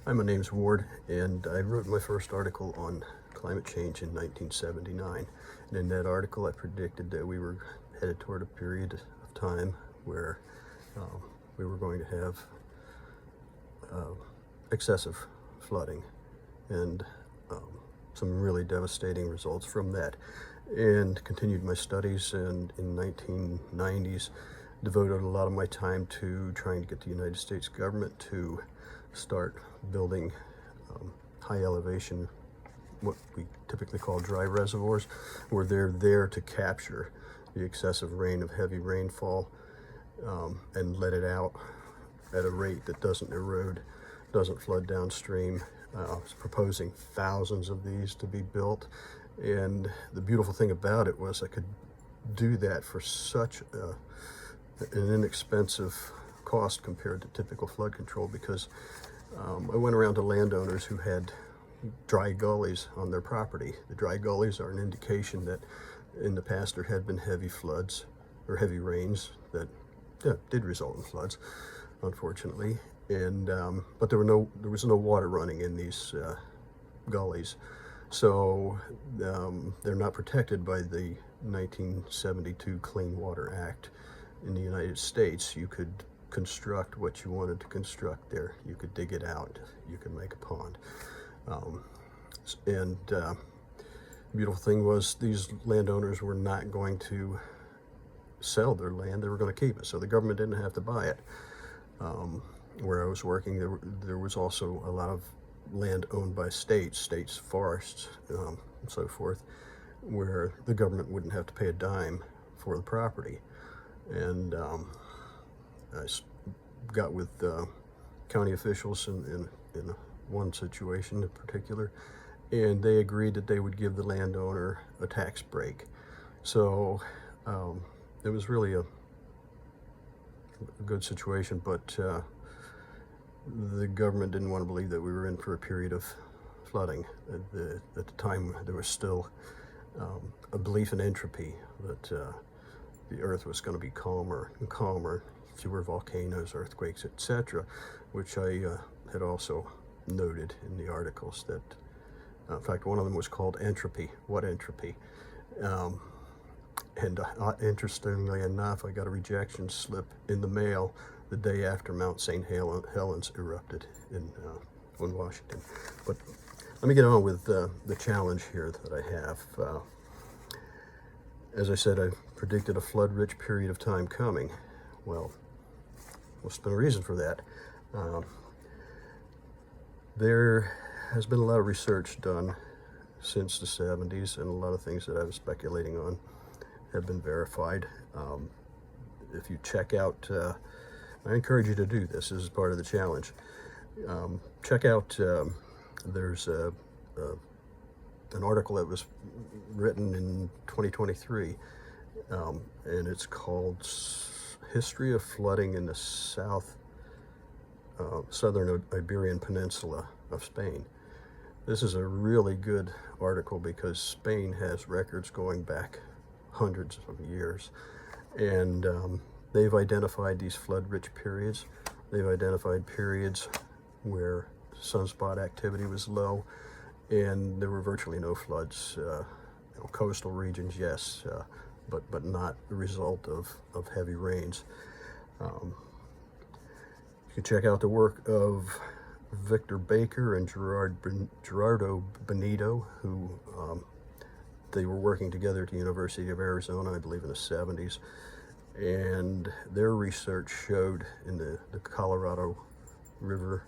Hi, my name's Ward, and I wrote my first article on climate change in 1979. And in that article, I predicted that we were headed toward a period of time where we were going to have excessive flooding and some really devastating results from that. And continued my studies, and in 1990s devoted a lot of my time to trying to get the United States government to start building high elevation, what we typically call dry reservoirs, where they're there to capture the excessive rain of heavy rainfall and let it out at a rate that doesn't erode, doesn't flood downstream. I was proposing thousands of these to be built, and the beautiful thing about it was I could do that for such an inexpensive cost compared to typical flood control, because I went around to landowners who had dry gullies on their property. The dry gullies are an indication that in the past there had been heavy floods or heavy rains that did result in floods, unfortunately. And but there was no water running in these gullies, so they're not protected by the 1972 Clean Water Act in the United States. You could construct what you wanted to construct there. You could dig it out. You could make a pond. The beautiful thing was these landowners were not going to sell their land. They were going to keep it, so the government didn't have to buy it. Where I was working, there was also a lot of land owned by states, forests, and so forth, where the government wouldn't have to pay a dime for the property. And I got with county officials in one situation in particular, and they agreed that they would give the landowner a tax break. So it was really a good situation, but the government didn't want to believe that we were in for a period of flooding. At the time, there was still a belief in entropy, that the earth was going to be calmer and calmer, fewer volcanoes, earthquakes, etc., which I had also noted in the articles. That in fact, one of them was called Entropy. What entropy? Interestingly enough, I got a rejection slip in the mail the day after Mount St. Helens erupted in Washington. But let me get on with the challenge here that I have. As I said, I predicted a flood-rich period of time coming. Well, what's been a reason for that? There has been a lot of research done since the 70s, and a lot of things that I was speculating on have been verified. If you check out, I encourage you to do this. This is part of the challenge. Check out, there's an article that was written in 2023, and it's called History of Flooding in the Southern Iberian Peninsula of Spain. This is a really good article because Spain has records going back hundreds of years, and they've identified these flood-rich periods. They've identified periods where sunspot activity was low, and there were virtually no floods. Coastal regions, yes, but not the result of heavy rains. You can check out the work of Victor Baker and Gerardo Benito, who they were working together at the University of Arizona, I believe in the 70s. And their research showed in the Colorado River,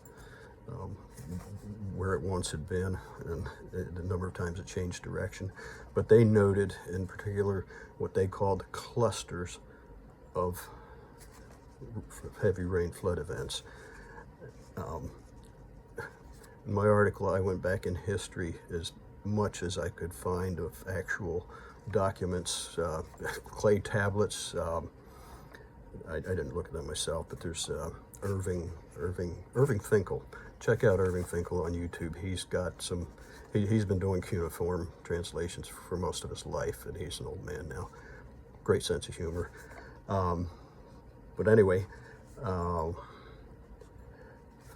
where it once had been, and the number of times it changed direction. But they noted in particular what they called clusters of heavy rain flood events. In my article, I went back in history as much as I could find of actual documents, clay tablets. I didn't look at them myself, but there's Irving Finkel. Check out Irving Finkel on YouTube. He's got some. He's been doing cuneiform translations for most of his life, and he's an old man now. Great sense of humor. But anyway,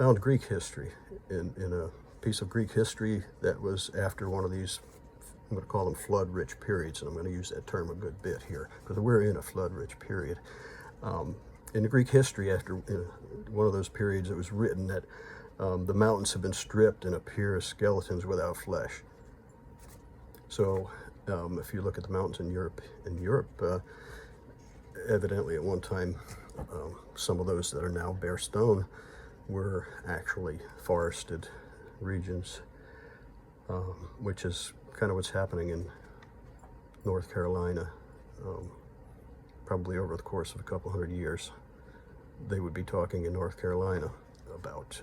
found Greek history in a piece of Greek history that was after one of these, I'm going to call them flood-rich periods, and I'm going to use that term a good bit here because we're in a flood-rich period. In the Greek history, after one of those periods, it was written that the mountains have been stripped and appear as skeletons without flesh. So if you look at the mountains in Europe, evidently at one time, some of those that are now bare stone were actually forested regions, which is kind of what's happening in North Carolina. Probably over the course of a couple hundred years, they would be talking in North Carolina about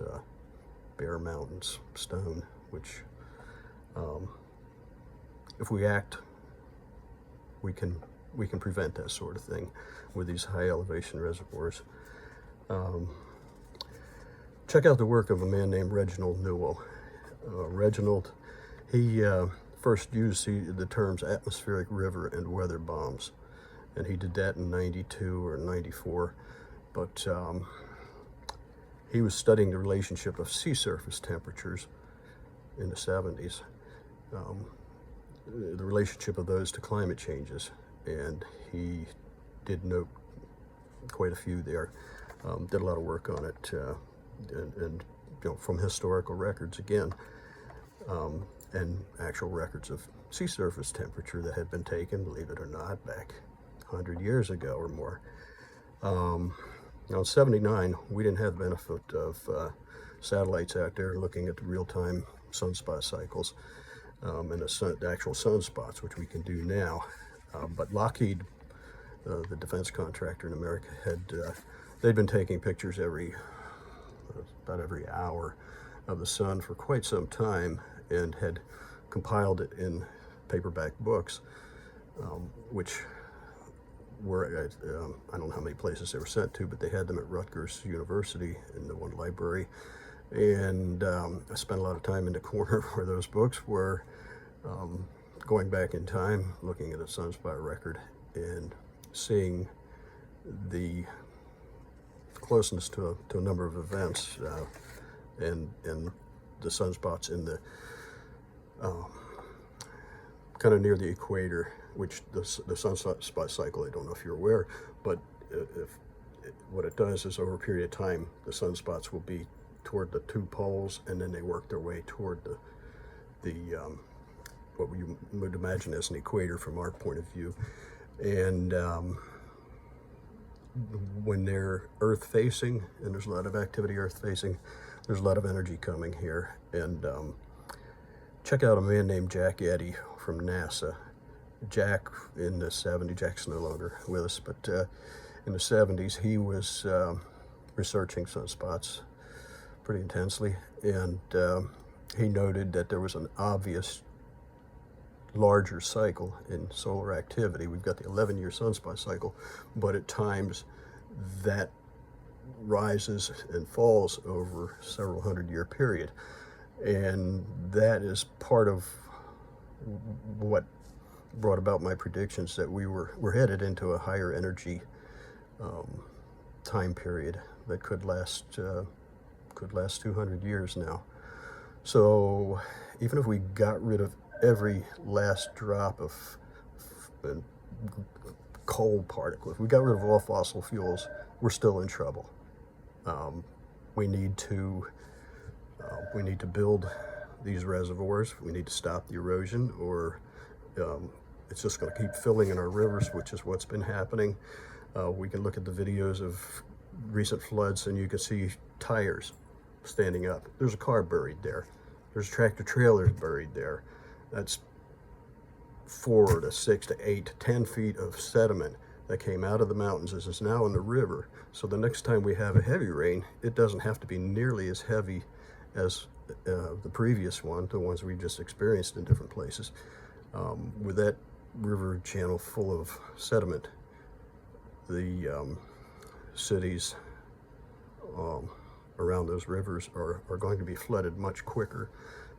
bare mountains, stone, which if we act, we can prevent that sort of thing with these high elevation reservoirs. Check out the work of a man named Reginald Newell. Reginald, he first used the terms atmospheric river and weather bombs, and he did that in 92 or 94, but he was studying the relationship of sea surface temperatures in the 70s, the relationship of those to climate changes, and he did note quite a few there, did a lot of work on it, and you know, from historical records again, and actual records of sea surface temperature that had been taken, believe it or not, back 100 years ago or more. Now in 79, we didn't have the benefit of satellites out there looking at the real-time sunspot cycles and the actual sunspots, which we can do now. But Lockheed, the defense contractor in America, they'd been taking pictures about every hour of the sun for quite some time, and had compiled it in paperback books, which were, I don't know how many places they were sent to, but they had them at Rutgers University in the one library. And I spent a lot of time in the corner where those books were, going back in time, looking at a sunspot record and seeing the closeness to a number of events, and the sunspots in the kind of near the equator, which the sunspot cycle, I don't know if you're aware, but what it does is over a period of time, the sunspots will be toward the two poles, and then they work their way toward the what you would imagine as an equator from our point of view. And when they're earth facing, and there's a lot of activity earth facing, there's a lot of energy coming here. And check out a man named Jack Eddy from NASA. Jack in the 70s, Jack's no longer with us, but in the 70s he was researching sunspots pretty intensely, and he noted that there was an obvious larger cycle in solar activity. We've got the 11-year sunspot cycle, but at times that rises and falls over several hundred-year period, and that is part of what brought about my predictions that we're headed into a higher energy time period that could last 200 years now. So even if we got rid of every last drop of coal particles, if we got rid of all fossil fuels, we're still in trouble. We need to build these reservoirs. We need to stop the erosion, or it's just going to keep filling in our rivers, which is what's been happening. We can look at the videos of recent floods, and you can see tires standing up. There's a car buried there. There's tractor trailers buried there. That's 4 to 6 to 8 to 10 feet of sediment that came out of the mountains. This is now in the river. So the next time we have a heavy rain, it doesn't have to be nearly as heavy as the previous one, the ones we just experienced in different places. With that river channel full of sediment, the cities around those rivers are going to be flooded much quicker,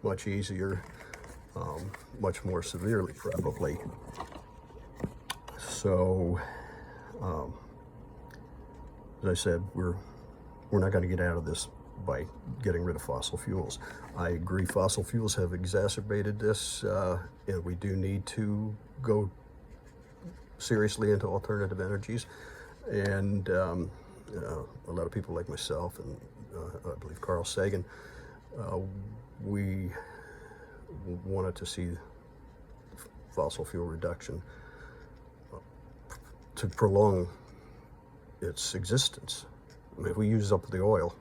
much easier, much more severely probably. So as I said, we're not going to get out of this by getting rid of fossil fuels. I agree fossil fuels have exacerbated this, and we do need to go seriously into alternative energies. And a lot of people like myself and I believe Carl Sagan, we wanted to see fossil fuel reduction to prolong its existence. I mean, if we use up the oil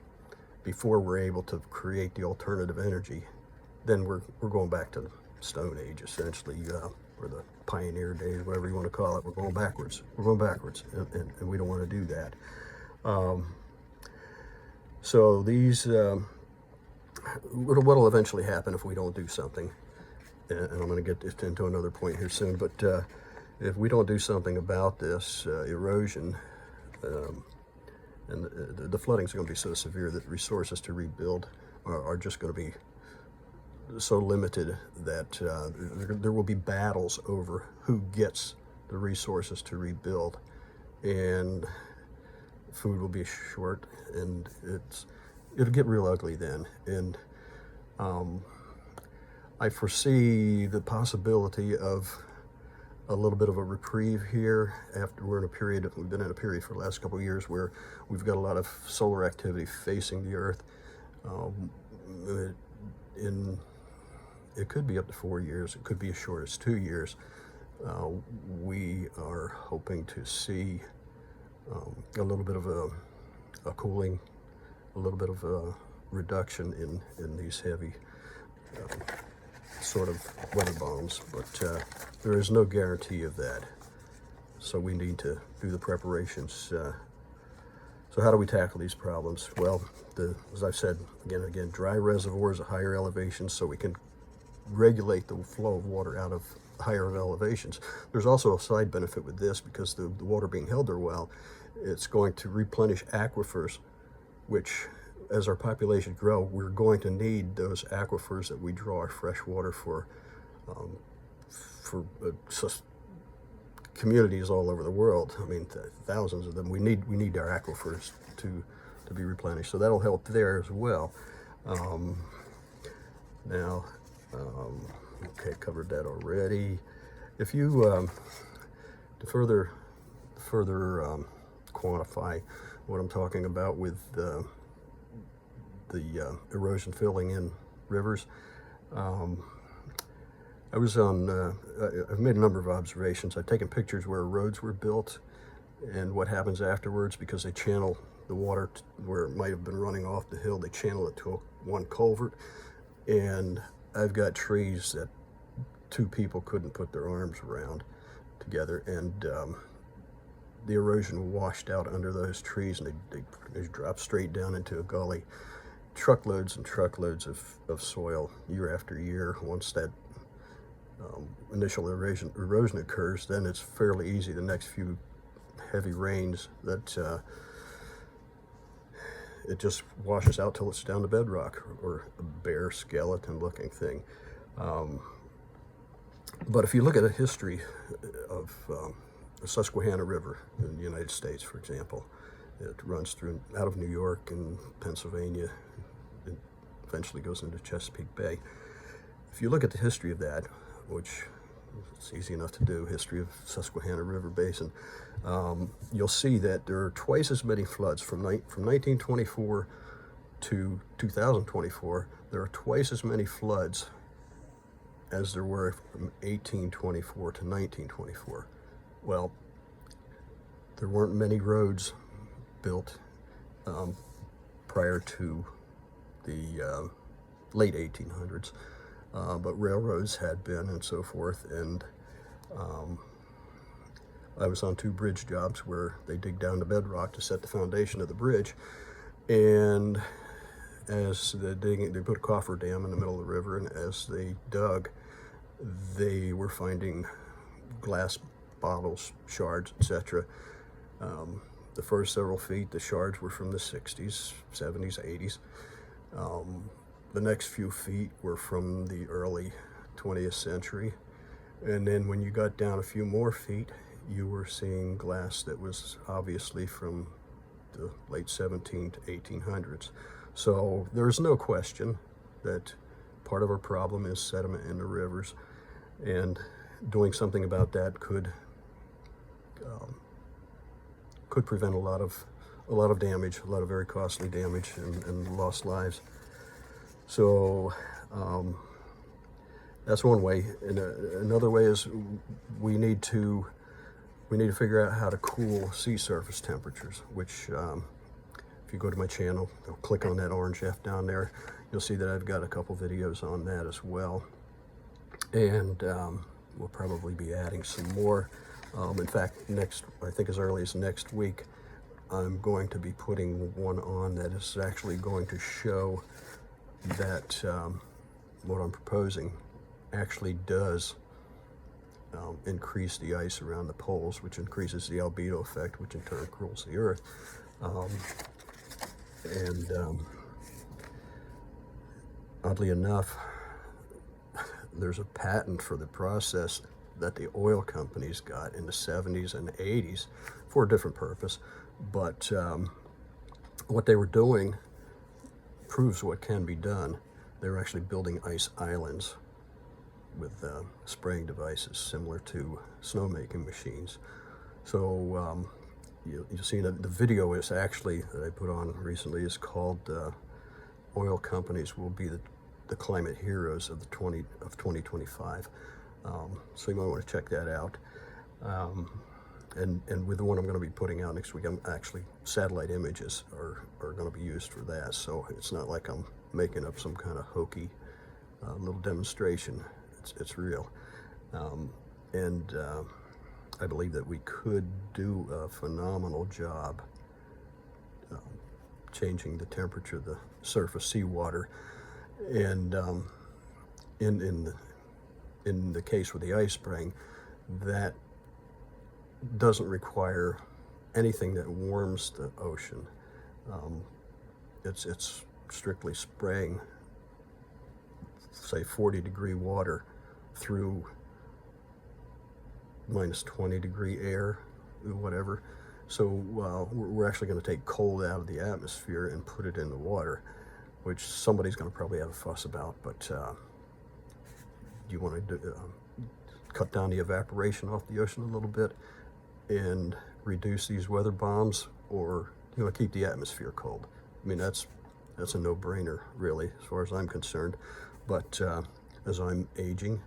before we're able to create the alternative energy, then we're going back to the Stone Age, essentially, or the pioneer days, whatever you want to call it. We're going backwards. We're going backwards, and we don't want to do that. So these, what'll eventually happen if we don't do something, and I'm going to get into another point here soon, but if we don't do something about this erosion, and the flooding is going to be so severe that resources to rebuild are just going to be so limited that there will be battles over who gets the resources to rebuild, and food will be short, and it'll get real ugly then. And I foresee the possibility of a little bit of a reprieve here after we've been in a period for the last couple of years where we've got a lot of solar activity facing the Earth. It could be up to 4 years. It could be as short as 2 years. We are hoping to see a little bit of a cooling, a little bit of a reduction in these heavy sort of weather bombs, but there is no guarantee of that. So we need to do the preparations. So how do we tackle these problems? Well, as I've said again and again, dry reservoirs at higher elevations so we can regulate the flow of water out of higher elevations. There's also a side benefit with this because the water being held there well, it's going to replenish aquifers, which as our population grow, we're going to need those aquifers that we draw our fresh water for communities all over the world. I mean, thousands of them. We need our aquifers to be replenished. So that'll help there as well. Okay, covered that already. If you to further quantify what I'm talking about with the erosion filling in rivers, I was on, I've made a number of observations. I've taken pictures where roads were built and what happens afterwards because they channel the water where it might have been running off the hill. They channel it to one culvert, and I've got trees that two people couldn't put their arms around together, and the erosion washed out under those trees, and they dropped straight down into a gully. Truckloads and truckloads of soil year after year. Once that initial erosion occurs, then it's fairly easy the next few heavy rains that it just washes out till it's down to bedrock or a bare skeleton looking thing. But if you look at the history of the Susquehanna River in the United States, for example, it runs through out of New York and Pennsylvania, and eventually goes into Chesapeake Bay. If you look at the history of that, which it's easy enough to do, history of Susquehanna River Basin, you'll see that there are twice as many floods from 1924 to 2024. There are twice as many floods as there were from 1824 to 1924. Well, there weren't many roads built prior to the late 1800s, but railroads had been and so forth, and I was on 2 bridge jobs where they dig down the bedrock to set the foundation of the bridge, and as they're digging, they put a coffer dam in the middle of the river, and as they dug, they were finding glass bottles, shards, etc. The first several feet, the shards were from the 60s, 70s, 80s. The next few feet were from the early 20th century. And then when you got down a few more feet, you were seeing glass that was obviously from the late 17 to 1800s. So there's no question that part of our problem is sediment in the rivers, and doing something about that could prevent a lot of damage, a lot of very costly damage, and lost lives. So that's one way. And another way is we need to figure out how to cool sea surface temperatures, which if you go to my channel, click on that orange F down there, you'll see that I've got a couple videos on that as well. And we'll probably be adding some more. In fact, I think as early as next week, I'm going to be putting one on that is actually going to show that what I'm proposing actually does increase the ice around the poles, which increases the albedo effect, which in turn cools the earth. Oddly enough, there's a patent for the process that the oil companies got in the 70s and 80s for a different purpose. But what they were doing proves what can be done. They were actually building ice islands with spraying devices similar to snowmaking machines. So you'll see that the video is actually, that I put on recently, is called Oil Companies Will Be the Climate Heroes of 2025. So you might want to check that out. And with the one I'm going to be putting out next week, actually satellite images are going to be used for that. So it's not like I'm making up some kind of hokey little demonstration. It's real. I believe that we could do a phenomenal job changing the temperature of the surface seawater. And in the case with the ice spraying, that doesn't require anything that warms the ocean. It's strictly spraying, say, 40-degree water through minus 20-degree air, whatever. So we're actually going to take cold out of the atmosphere and put it in the water, which somebody's going to probably have a fuss about. But you want to cut down the evaporation off the ocean a little bit and reduce these weather bombs, or you want to keep the atmosphere cold? I mean, that's a no-brainer, really, as far as I'm concerned. But as I'm aging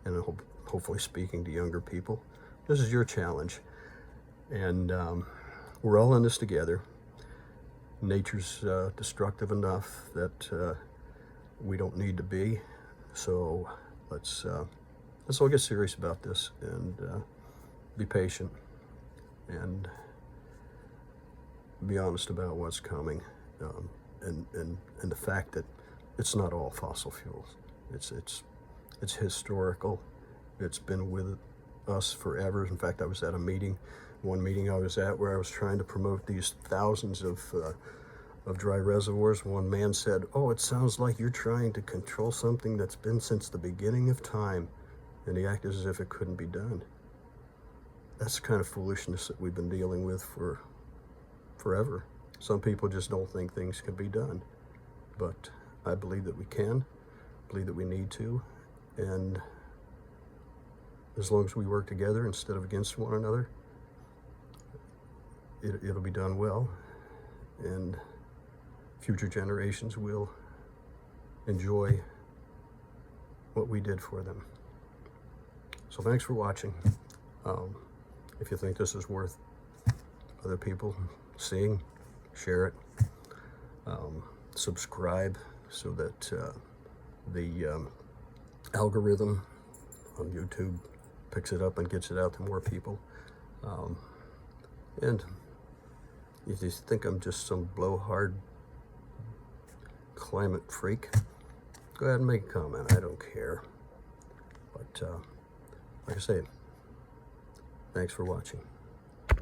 and hopefully speaking to younger people, this is your challenge. And we're all in this together. Nature's destructive enough that we don't need to be. So let's all get serious about this and be patient and be honest about what's coming, and the fact that it's not all fossil fuels. It's historical. It's been with us forever. In fact, I was at one meeting I was at where I was trying to promote these thousands of dry reservoirs. One man said, "Oh, it sounds like you're trying to control something that's been since the beginning of time," and he acted as if it couldn't be done. That's the kind of foolishness that we've been dealing with for forever. Some people just don't think things can be done, but I believe that we can, believe that we need to, and as long as we work together instead of against one another, it'll be done well, and future generations will enjoy what we did for them. So thanks for watching. If you think this is worth other people seeing, share it. Subscribe so that the algorithm on YouTube picks it up and gets it out to more people. And if you think I'm just some blowhard climate freak, go ahead and make a comment. I don't care. But like I say, thanks for watching.